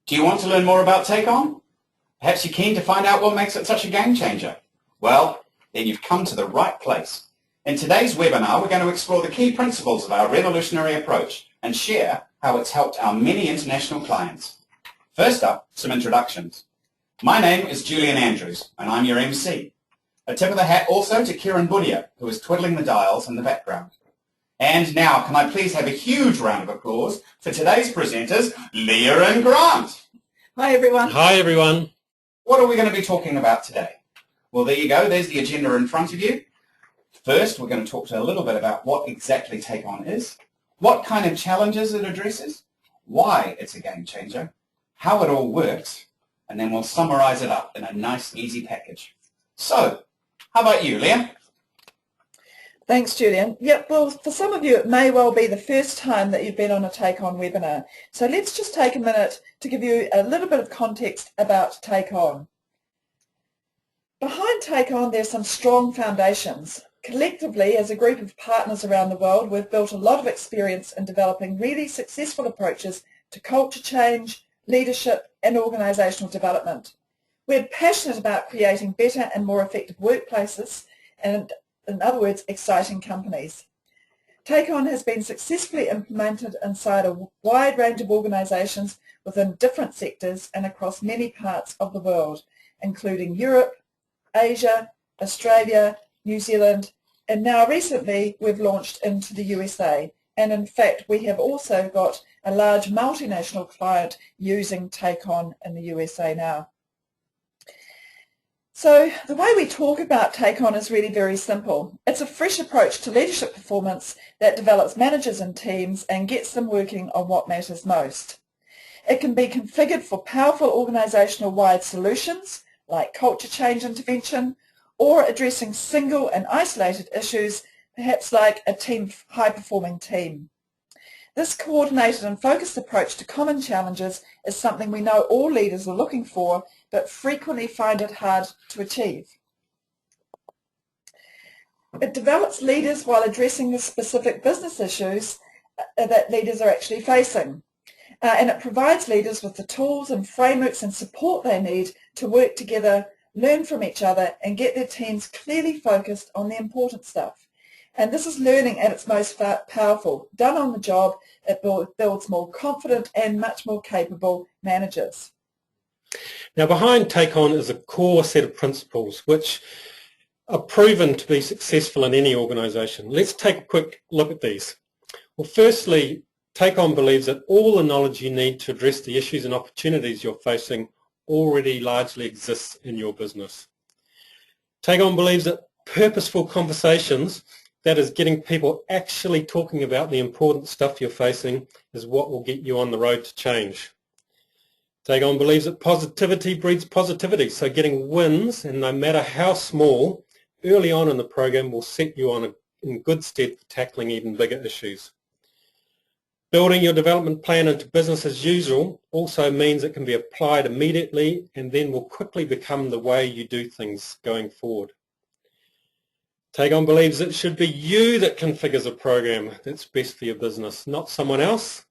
Do you want to learn more about TakeON? Perhaps you're keen to find out what makes it such a game changer? Well, then you've come to the right place. In today's webinar, we're going to explore the key principles of our revolutionary approach and share how it's helped our many international clients. First up, some introductions. My name is Julian Andrews, and I'm your MC. A tip of the hat also to Kieran Budia, who is twiddling the dials in the background. And now, can I please have a huge round of applause for today's presenters, Leah and Grant. Hi, everyone. Hi, everyone. What are we going to be talking about today? Well, there you go. There's the agenda in front of you. First, we're going to talk a little bit about what exactly TakeON is, what kind of challenges it addresses, why it's a game changer, how it all works, and then we'll summarize it up in a nice, easy package. So, how about you, Leah? Thanks, Julian. Yep, well, for some of you, it may well be the first time that you've been on a TakeON webinar. So let's just take a minute to give you a little bit of context about TakeON. Behind TakeON, there's some strong foundations. Collectively, as a group of partners around the world, we've built a lot of experience in developing really successful approaches to culture change, leadership, and organisational development. We're passionate about creating better and more effective workplaces and, in other words, exciting companies. TakeON has been successfully implemented inside a wide range of organisations within different sectors and across many parts of the world, including Europe, Asia, Australia, New Zealand, and now recently we've launched into the USA. And in fact, we have also got a large multinational client using TakeON in the USA now. So the way we talk about TakeON is really very simple. It's a fresh approach to leadership performance that develops managers and teams and gets them working on what matters most. It can be configured for powerful organisational-wide solutions like culture change intervention or addressing single and isolated issues, perhaps like a high-performing team. This coordinated and focused approach to common challenges is something we know all leaders are looking for, but frequently find it hard to achieve. It develops leaders while addressing the specific business issues that leaders are actually facing. And it provides leaders with the tools and frameworks and support they need to work together, learn from each other, and get their teams clearly focused on the important stuff. And this is learning at its most powerful. Done on the job, it builds more confident and much more capable managers. Now, behind TakeON is a core set of principles which are proven to be successful in any organisation. Let's take a quick look at these. Well, firstly, TakeON believes that all the knowledge you need to address the issues and opportunities you're facing already largely exists in your business. TakeON believes that purposeful conversations, that is getting people actually talking about the important stuff you're facing, is what will get you on the road to change. TakeON believes that positivity breeds positivity, so getting wins, and no matter how small, early on in the program will set you in good stead for tackling even bigger issues. Building your development plan into business as usual also means it can be applied immediately and then will quickly become the way you do things going forward. TakeON believes it should be you that configures a program that's best for your business, not someone else.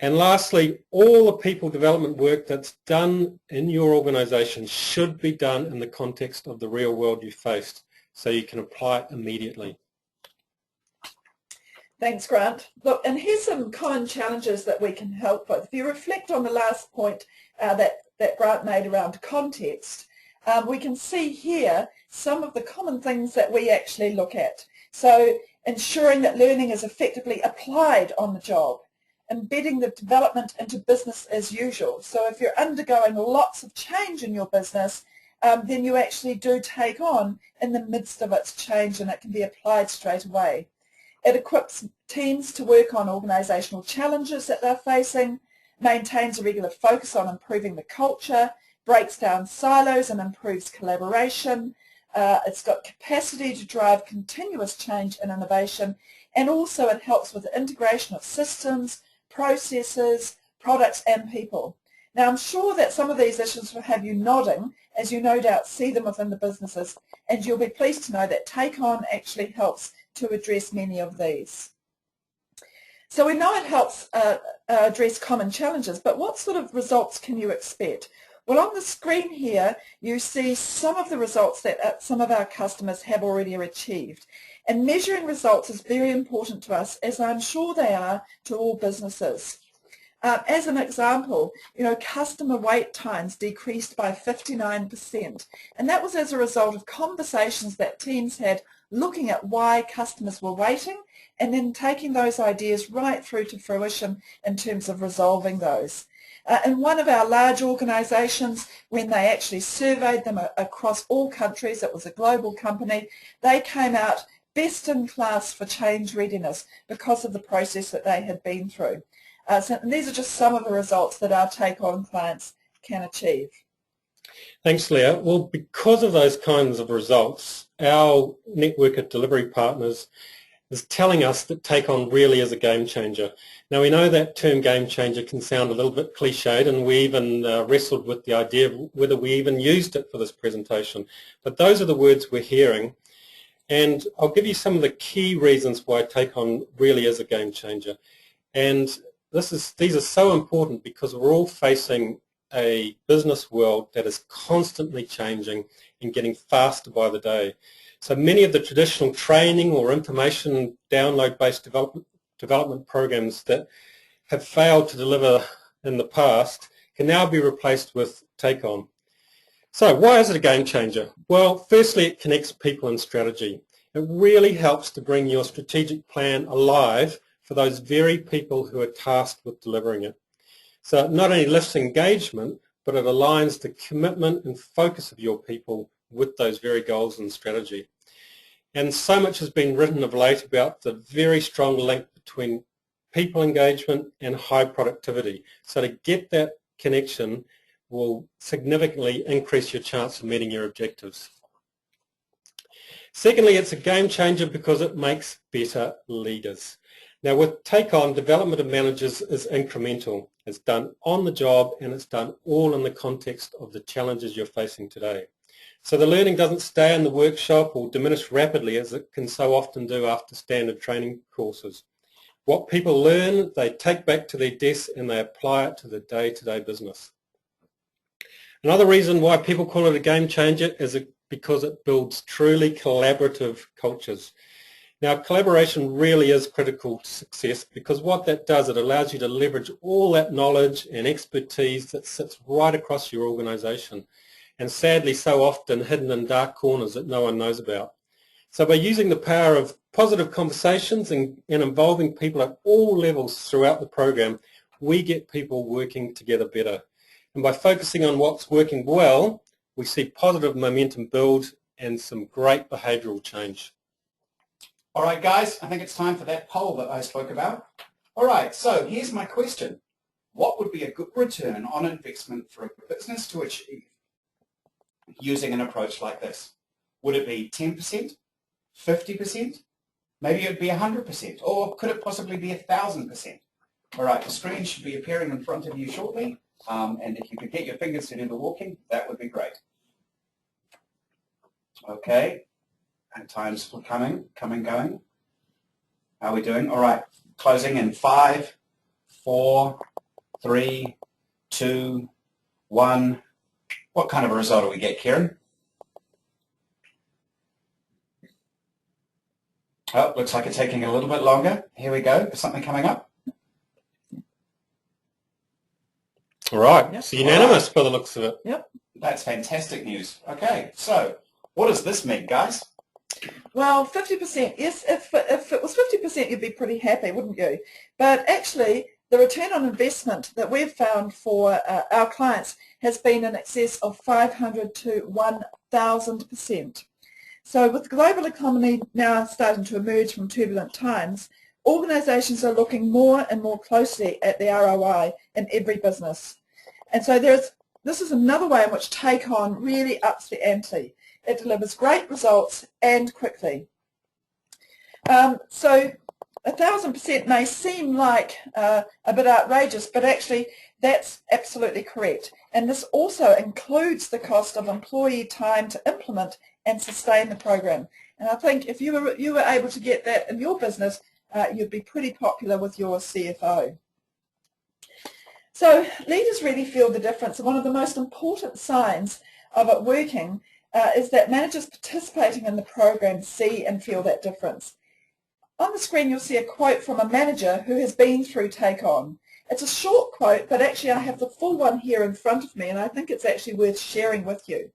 And lastly, all the people development work that's done in your organisation should be done in the context of the real world you faced, so you can apply it immediately. Thanks, Grant. Look, and here's some common challenges that we can help with. If you reflect on the last point that Grant made around context, we can see here some of the common things that we actually look at. So ensuring that learning is effectively applied on the job, embedding the development into business as usual. So if you're undergoing lots of change in your business, then you actually do TakeON in the midst of its change and it can be applied straight away. It equips teams to work on organisational challenges that they're facing, maintains a regular focus on improving the culture, breaks down silos and improves collaboration. It's got capacity to drive continuous change and innovation, and also it helps with the integration of systems, processes, products and people. Now, I'm sure that some of these issues will have you nodding, as you no doubt see them within the businesses, and you'll be pleased to know that TakeON actually helps to address many of these. So we know it helps address common challenges, but what sort of results can you expect? Well, on the screen here, you see some of the results that some of our customers have already achieved. And measuring results is very important to us, as I'm sure they are to all businesses. As an example, customer wait times decreased by 59%, and that was as a result of conversations that teams had looking at why customers were waiting and then taking those ideas right through to fruition in terms of resolving those. In one of our large organisations, when they actually surveyed them across all countries, it was a global company, they came out best in class for change readiness because of the process that they had been through. So these are just some of the results that our TakeON clients can achieve. Thanks, Leah. Well, because of those kinds of results, our network of delivery partners is telling us that TakeON really is a game changer. Now, we know that term game changer can sound a little bit cliched, and we even wrestled with the idea of whether we even used it for this presentation. But those are the words we're hearing, and I'll give you some of the key reasons why TakeON really is a game changer. And these are so important because we're all facing a business world that is constantly changing and getting faster by the day. So many of the traditional training or information download-based development programs that have failed to deliver in the past can now be replaced with TakeON. So why is it a game changer? Well, firstly, it connects people and strategy. It really helps to bring your strategic plan alive for those very people who are tasked with delivering it. So it not only lifts engagement, but it aligns the commitment and focus of your people with those very goals and strategy. And so much has been written of late about the very strong link between people engagement and high productivity. So to get that connection will significantly increase your chance of meeting your objectives. Secondly, it's a game changer because it makes better leaders. Now with TakeON, development of managers is incremental. It's done on the job, and it's done all in the context of the challenges you're facing today. So the learning doesn't stay in the workshop or diminish rapidly as it can so often do after standard training courses. What people learn, they take back to their desks and they apply it to the day-to-day business. Another reason why people call it a game changer is because it builds truly collaborative cultures. Now, collaboration really is critical to success because what that does, it allows you to leverage all that knowledge and expertise that sits right across your organisation, and sadly so often hidden in dark corners that no one knows about. So by using the power of positive conversations and involving people at all levels throughout the program, we get people working together better. And by focusing on what's working well, we see positive momentum build and some great behavioural change. All right, guys, I think it's time for that poll that I spoke about. All right, so here's my question. What would be a good return on investment for a business to achieve using an approach like this? Would it be 10%, 50%? Maybe it would be 100%, or could it possibly be 1,000%? All right, the screen should be appearing in front of you shortly, and if you could get your fingers to do the walking, that would be great. Okay. And time's coming, going. How are we doing? All right, closing in 5, 4, 3, 2, 1. What kind of a result do we get, Kieran? Oh, looks like it's taking a little bit longer. Here we go. Is something coming up? All right, Yep. it's unanimous by the looks of it. Yep. That's fantastic news. Okay, so what does this mean, guys? Well, 50%, yes, if it was 50%, you'd be pretty happy, wouldn't you? But actually, the return on investment that we've found for our clients has been in excess of 500 to 1,000%. So with the global economy now starting to emerge from turbulent times, organisations are looking more and more closely at the ROI in every business. And so this is another way in which TakeON really ups the ante. It delivers great results and quickly. So 1,000% may seem like a bit outrageous, but actually that's absolutely correct. And this also includes the cost of employee time to implement and sustain the program. And I think if you were able to get that in your business, you'd be pretty popular with your CFO. So leaders really feel the difference, and one of the most important signs of it working is that managers participating in the program see and feel that difference. On the screen you'll see a quote from a manager who has been through TakeOn. It's a short quote, but actually I have the full one here in front of me, and I think it's actually worth sharing with you.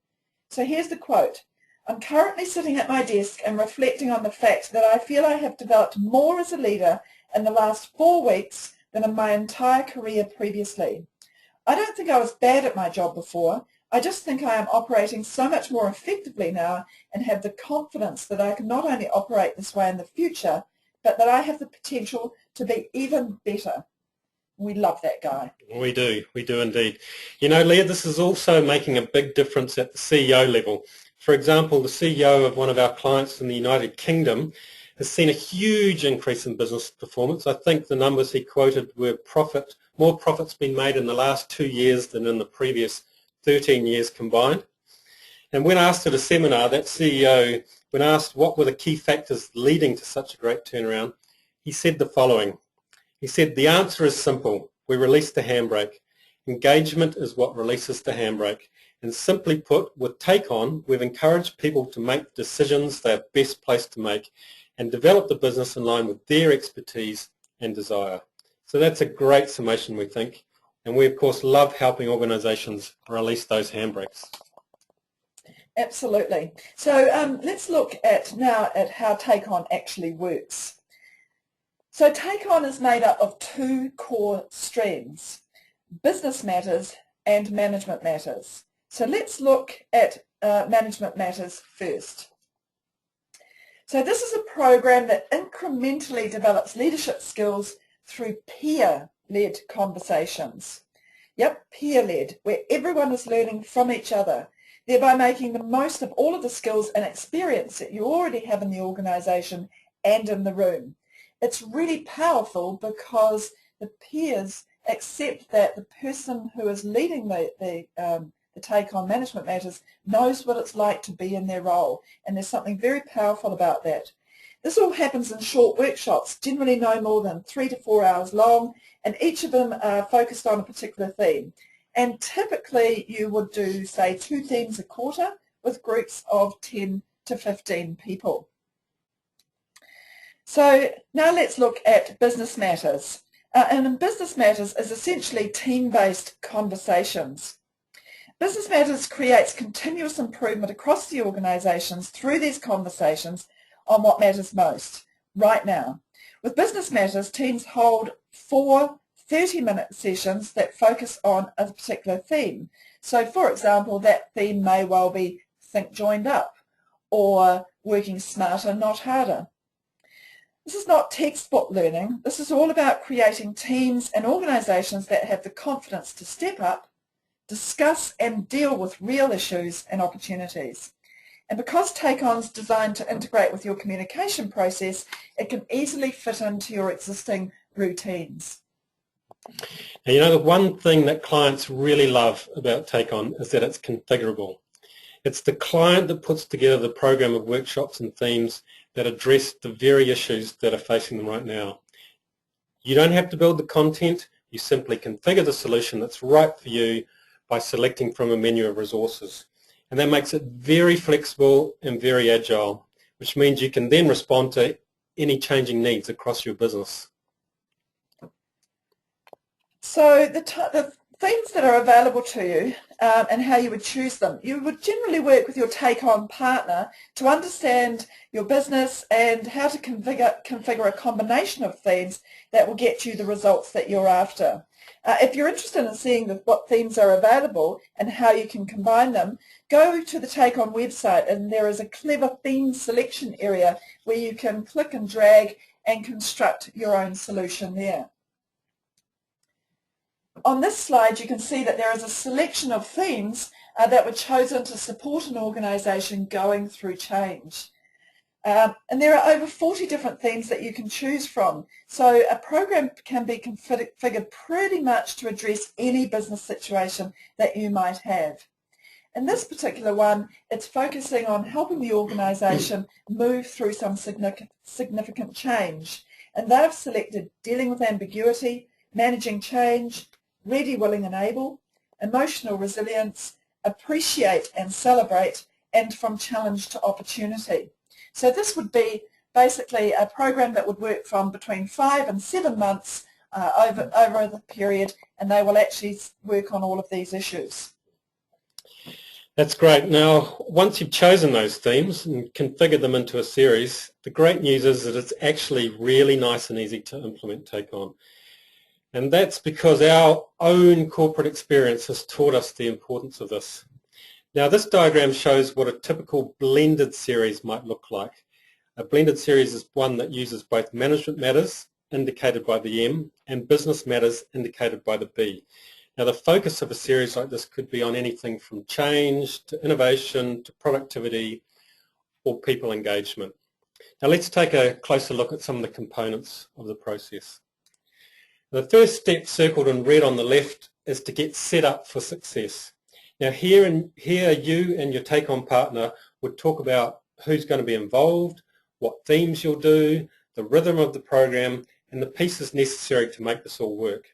So here's the quote. "I'm currently sitting at my desk and reflecting on the fact that I feel I have developed more as a leader in the last 4 weeks than in my entire career previously. I don't think I was bad at my job before. I just think I am operating so much more effectively now and have the confidence that I can not only operate this way in the future, but that I have the potential to be even better." We love that guy. We do indeed. You know, Leah, this is also making a big difference at the CEO level. For example, the CEO of one of our clients in the United Kingdom has seen a huge increase in business performance. I think the numbers he quoted were more profits been made in the last 2 years than in the previous 13 years combined. And when asked at a seminar, that CEO, when asked what were the key factors leading to such a great turnaround, he said the following. He said, "The answer is simple. We release the handbrake. Engagement is what releases the handbrake. And simply put, with TakeOn, we've encouraged people to make decisions they are best placed to make and develop the business in line with their expertise and desire." So that's a great summation, we think. And we, of course, love helping organisations release those handbrakes. Absolutely. So let's look now at how TakeOn actually works. So TakeOn is made up of 2 core streams, business matters and management matters. So let's look at management matters first. So this is a program that incrementally develops leadership skills through peer-led conversations. Yep, peer-led, where everyone is learning from each other, thereby making the most of all of the skills and experience that you already have in the organisation and in the room. It's really powerful because the peers accept that the person who is leading the TakeOn Management Matters knows what it's like to be in their role, and there's something very powerful about that. This all happens in short workshops, generally no more than 3 to 4 hours long, and each of them are focused on a particular theme. And typically you would do, say, 2 themes a quarter with groups of 10 to 15 people. So now let's look at business matters. And in business matters is essentially team-based conversations. Business matters creates continuous improvement across the organisations through these conversations on what matters most right now. With business matters, teams hold 4 30-minute sessions that focus on a particular theme. So for example, that theme may well be think joined up or working smarter, not harder. This is not textbook learning. This is all about creating teams and organisations that have the confidence to step up, discuss and deal with real issues and opportunities. And because TakeOn's designed to integrate with your communication process, it can easily fit into your existing routines. Now, you know, the one thing that clients really love about TakeOn is that it's configurable. It's the client that puts together the program of workshops and themes that address the very issues that are facing them right now. You don't have to build the content. You simply configure the solution that's right for you by selecting from a menu of resources. And that makes it very flexible and very agile, which means you can then respond to any changing needs across your business. So the themes that are available to you and how you would choose them. You would generally work with your TakeOn partner to understand your business and how to configure a combination of themes that will get you the results that you're after. If you're interested in seeing what themes are available and how you can combine them, go to the TakeOn website, and there is a clever theme selection area where you can click and drag and construct your own solution there. On this slide, you can see that there is a selection of themes that were chosen to support an organisation going through change. And there are over 40 different themes that you can choose from. So a program can be configured pretty much to address any business situation that you might have. In this particular one, it's focusing on helping the organisation move through some significant change. and they've selected dealing with ambiguity, managing change, ready, willing and able, emotional resilience, appreciate and celebrate, and from challenge to opportunity. So this would be basically a program that would work from between 5 and 7 months over the period, and they will actually work on all of these issues. That's great. Now, once you've chosen those themes and configured them into a series, the great news is that it's actually really nice and easy to implement TakeOn. And that's because our own corporate experience has taught us the importance of this. Now, this diagram shows what a typical blended series might look like. A blended series is one that uses both management matters, indicated by the M, and business matters, indicated by the B. Now, the focus of a series like this could be on anything from change to innovation to productivity or people engagement. Now, let's take a closer look at some of the components of the process. The first step, circled in red on the left, is to get set up for success. Now, here you and your TakeOn partner would talk about who's going to be involved, what themes you'll do, the rhythm of the program, and the pieces necessary to make this all work.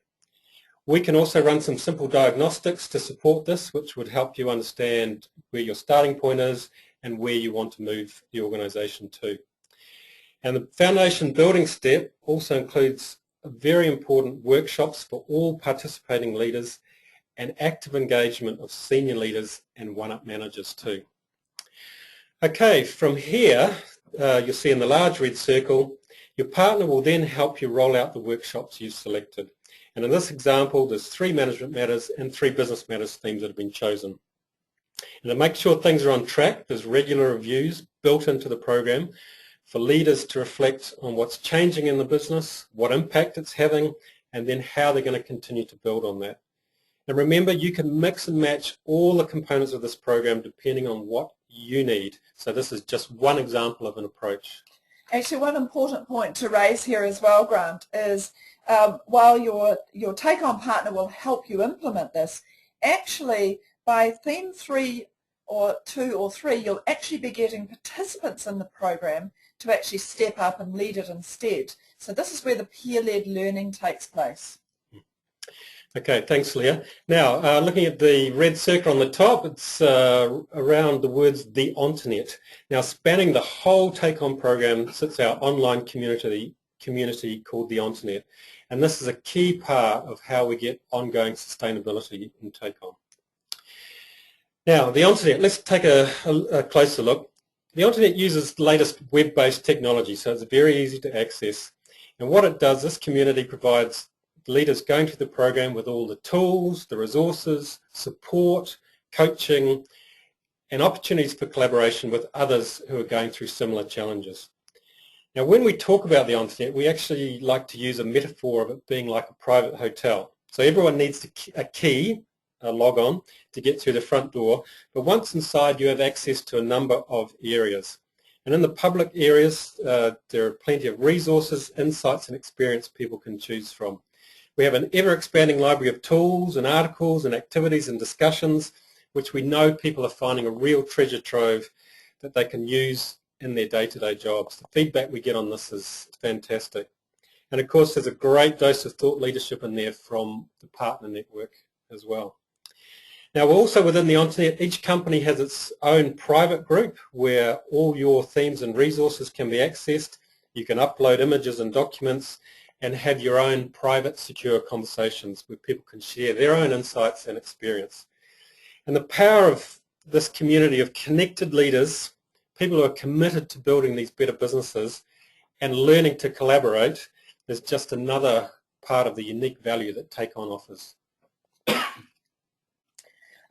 We can also run some simple diagnostics to support this, which would help you understand where your starting point is and where you want to move the organisation to. And the foundation building step also includes very important workshops for all participating leaders and active engagement of senior leaders and one-up managers too. Okay, from here, you'll see in the large red circle, your partner will then help you roll out the workshops you've selected. And in this example, there's 3 management matters and 3 business matters themes that have been chosen. And to make sure things are on track, there's regular reviews built into the program for leaders to reflect on what's changing in the business, what impact it's having, and then how they're going to continue to build on that. And remember, you can mix and match all the components of this program depending on what you need. So this is just one example of an approach. Actually, one important point to raise here as well, Grant, is while your TakeOn partner will help you implement this, actually by theme 3 or 2 or 3, you'll actually be getting participants in the program to actually step up and lead it instead. So this is where the peer-led learning takes place. Okay, thanks, Leah. Now, looking at the red circle on the top, it's around the words the Internet. Now, spanning the whole TakeOn program sits our online community called the Internet, and this is a key part of how we get ongoing sustainability in TakeOn. Now, the Internet, let's take a closer look. The Internet uses the latest web-based technology, so it's very easy to access. And what it does, this community provides leaders going through the program with all the tools, the resources, support, coaching, and opportunities for collaboration with others who are going through similar challenges. Now, when we talk about the Internet, we actually like to use a metaphor of it being like a private hotel. So everyone needs a key, a log on, to get through the front door, but once inside you have access to a number of areas. And in the public areas, there are plenty of resources, insights and experience people can choose from. We have an ever-expanding library of tools and articles and activities and discussions, which we know people are finding a real treasure trove that they can use in their day-to-day jobs. The feedback we get on this is fantastic. And of course, there's a great dose of thought leadership in there from the partner network as well. Now, also within the Internet, each company has its own private group where all your themes and resources can be accessed. You can upload images and documents and have your own private, secure conversations where people can share their own insights and experience. And the power of this community of connected leaders, people who are committed to building these better businesses and learning to collaborate, is just another part of the unique value that TakeOn offers.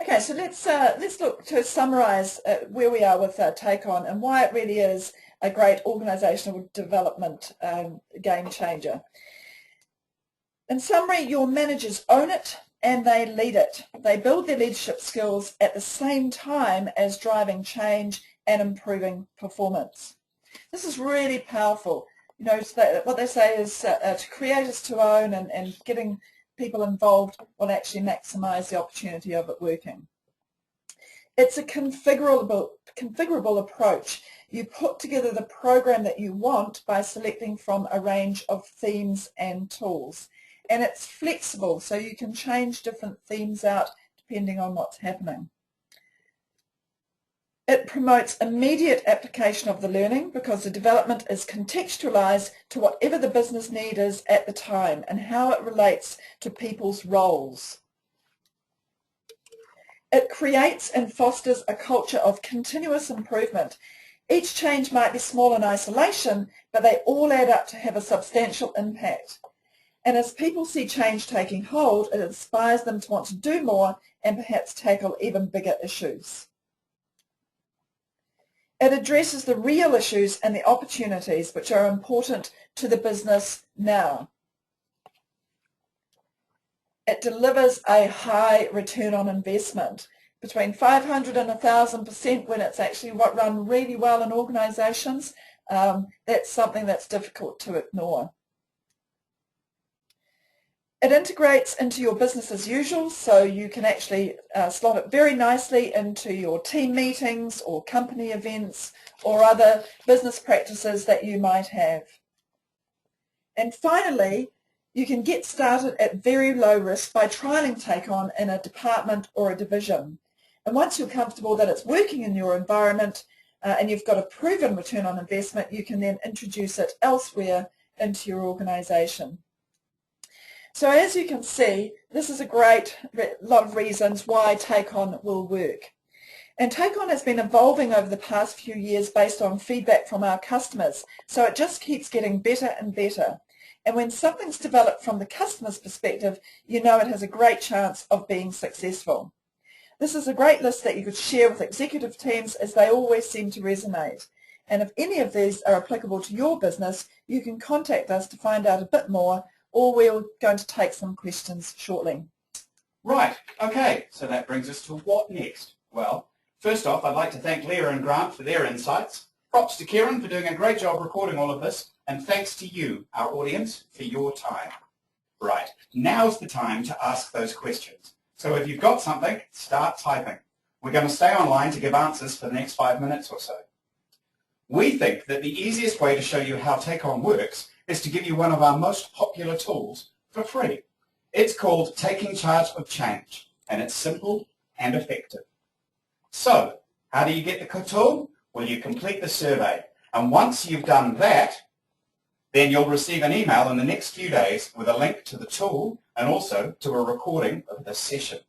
Okay, so let's look to summarise where we are with TakeOn and why it really is a great organisational development game changer. In summary, your managers own it and they lead it. They build their leadership skills at the same time as driving change and improving performance. This is really powerful. You know, what they say is to create is to own, and getting people involved will actually maximise the opportunity of it working. It's a configurable approach. you put together the program that you want by selecting from a range of themes and tools. And it's flexible, so you can change different themes out depending on what's happening. It promotes immediate application of the learning because the development is contextualized to whatever the business need is at the time and how it relates to people's roles. It creates and fosters a culture of continuous improvement. Each change might be small in isolation, but they all add up to have a substantial impact. And as people see change taking hold, it inspires them to want to do more and perhaps tackle even bigger issues. It addresses the real issues and the opportunities which are important to the business now. It delivers a high return on investment, between 500 and 1,000% when it's actually run really well in organisations. That's something that's difficult to ignore. It integrates into your business as usual, so you can actually slot it very nicely into your team meetings or company events or other business practices that you might have. And finally, you can get started at very low risk by trialling TakeOn in a department or a division. And once you're comfortable that it's working in your environment and you've got a proven return on investment, you can then introduce it elsewhere into your organisation. So as you can see, this is a great lot of reasons why TakeOn will work. And TakeOn has been evolving over the past few years based on feedback from our customers, so it just keeps getting better and better. And when something's developed from the customer's perspective, you know it has a great chance of being successful. This is a great list that you could share with executive teams as they always seem to resonate. And if any of these are applicable to your business, you can contact us to find out a bit more, or we're going to take some questions shortly. Right, okay, so that brings us to what next? Well, first off, I'd like to thank Leah and Grant for their insights. Props to Kieran for doing a great job recording all of this, and thanks to you, our audience, for your time. Right, now's the time to ask those questions. So if you've got something, start typing. We're going to stay online to give answers for the next 5 minutes or so. We think that the easiest way to show you how TakeOn works is to give you one of our most popular tools for free. It's called Taking Charge of Change, and it's simple and effective. So, how do you get the tool? Well, you complete the survey, and once you've done that, then you'll receive an email in the next few days with a link to the tool and also to a recording of the session.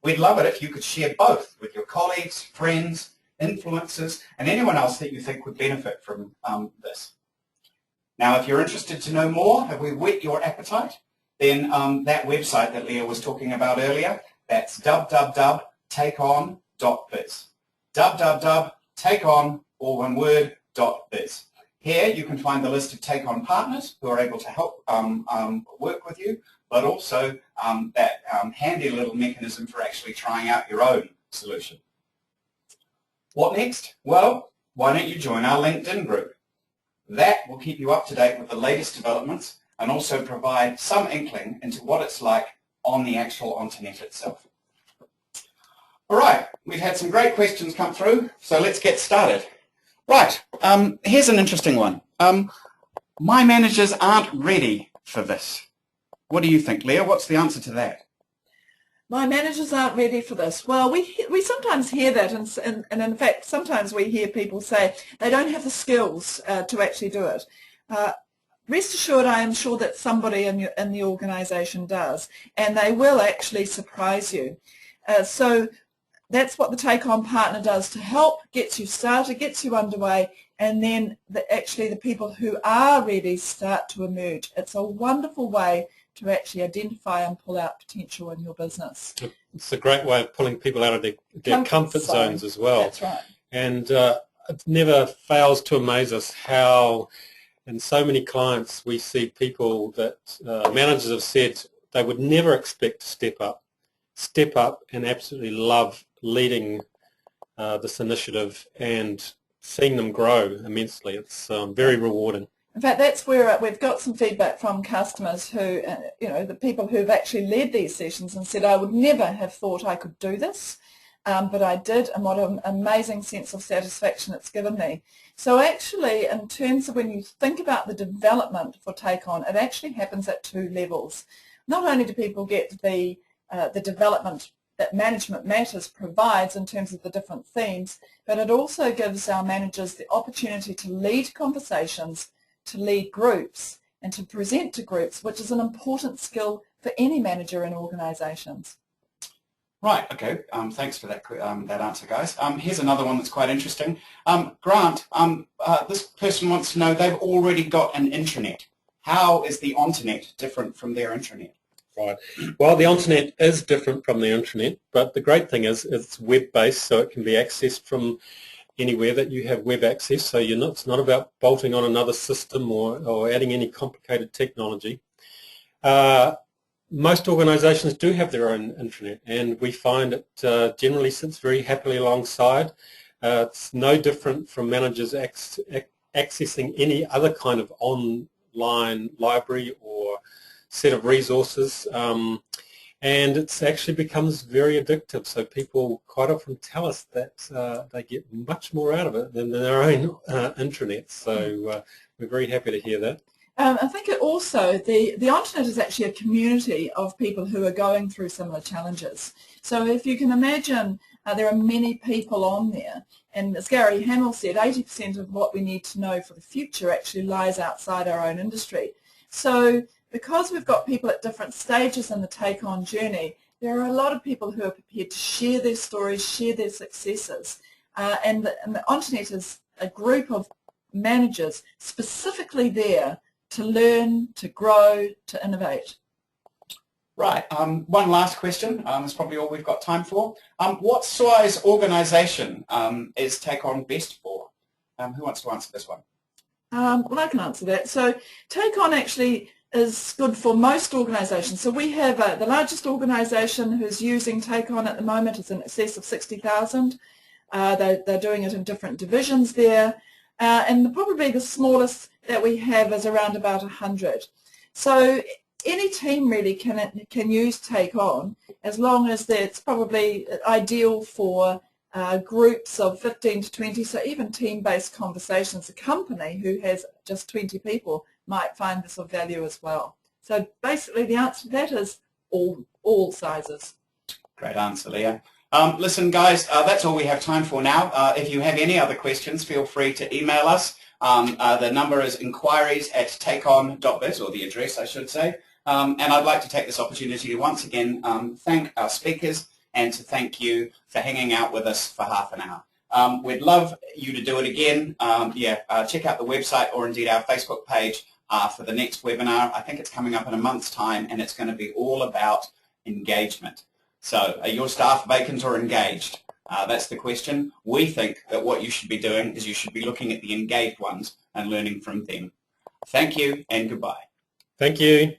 We'd love it if you could share both with your colleagues, friends, influencers, and anyone else that you think would benefit from this. Now, if you're interested to know more, have we whet your appetite? Then that website that Leah was talking about earlier, that's www.takeon.biz. www.takeon, all one word, .biz. Here you can find the list of TakeOn partners who are able to help work with you, but also that handy little mechanism for actually trying out your own solution. What next? Well, why don't you join our LinkedIn group? That will keep you up to date with the latest developments and also provide some inkling into what it's like on the actual internet itself. All right, we've had some great questions come through, so let's get started. Right, here's an interesting one. My managers aren't ready for this. What do you think, Leah? What's the answer to that? My managers aren't ready for this. Well, we sometimes hear that, and in fact, sometimes we hear people say they don't have the skills to actually do it. Rest assured, I am sure that somebody in the organisation does, and they will actually surprise you. So that's what the TakeOn partner does to help, gets you started, gets you underway, and then actually the people who are ready start to emerge. It's a wonderful way to actually identify and pull out potential in your business. It's a great way of pulling people out of their comfort zones as well. That's right. And it never fails to amaze us how in so many clients we see people that managers have said they would never expect to step up and absolutely love leading this initiative and seeing them grow immensely. It's very rewarding. In fact, that's where we've got some feedback from customers who, the people who've actually led these sessions and said, I would never have thought I could do this. but I did, and what an amazing sense of satisfaction it's given me. So actually, in terms of when you think about the development for TakeOn, it actually happens at two levels. Not only do people get the development that Management Matters provides in terms of the different themes, but it also gives our managers the opportunity to lead conversations, to lead groups, and to present to groups, which is an important skill for any manager in organisations. Right, okay, thanks for that answer, guys. Here's another one that's quite interesting. Grant, this person wants to know, they've already got an intranet. How is the Onternet different from their intranet? Right. Well, the Onternet is different from the intranet, but the great thing is it's web-based, so it can be accessed from anywhere that you have web access. So it's not about bolting on another system or adding any complicated technology. Most organisations do have their own intranet, and we find it generally sits very happily alongside. It's no different from managers accessing any other kind of online library or set of resources, and it actually becomes very addictive. So people quite often tell us that they get much more out of it than their own intranet. So we're very happy to hear that. I think it also, the Onternet is actually a community of people who are going through similar challenges. So if you can imagine, there are many people on there, and as Gary Hamill said, 80% of what we need to know for the future actually lies outside our own industry. So because we've got people at different stages in the TakeOn journey, there are a lot of people who are prepared to share their stories, share their successes, and the Onternet is a group of managers specifically there to learn, to grow, to innovate. Right, one last question, that's probably all we've got time for. What size organisation is TakeOn best for? Who wants to answer this one? Well, I can answer that. So TakeOn actually is good for most organisations. So we have the largest organisation who's using TakeOn at the moment is in excess of 60,000. They're doing it in different divisions there. And probably the smallest that we have is around about 100. So any team really can use TakeOn, as long as it's probably ideal for groups of 15 to 20, so even team-based conversations. A company who has just 20 people might find this of value as well. So basically the answer to that is all sizes. Great answer, Leah. Listen, guys, that's all we have time for now. If you have any other questions, feel free to email us. The number is inquiries@takeon.biz, or the address, I should say. And I'd like to take this opportunity to once again thank our speakers and to thank you for hanging out with us for half an hour. We'd love you to do it again. Check out the website or indeed our Facebook page for the next webinar. I think it's coming up in a month's time, and it's going to be all about engagement. So are your staff vacant or engaged? That's the question. We think that what you should be doing is you should be looking at the engaged ones and learning from them. Thank you and goodbye. Thank you.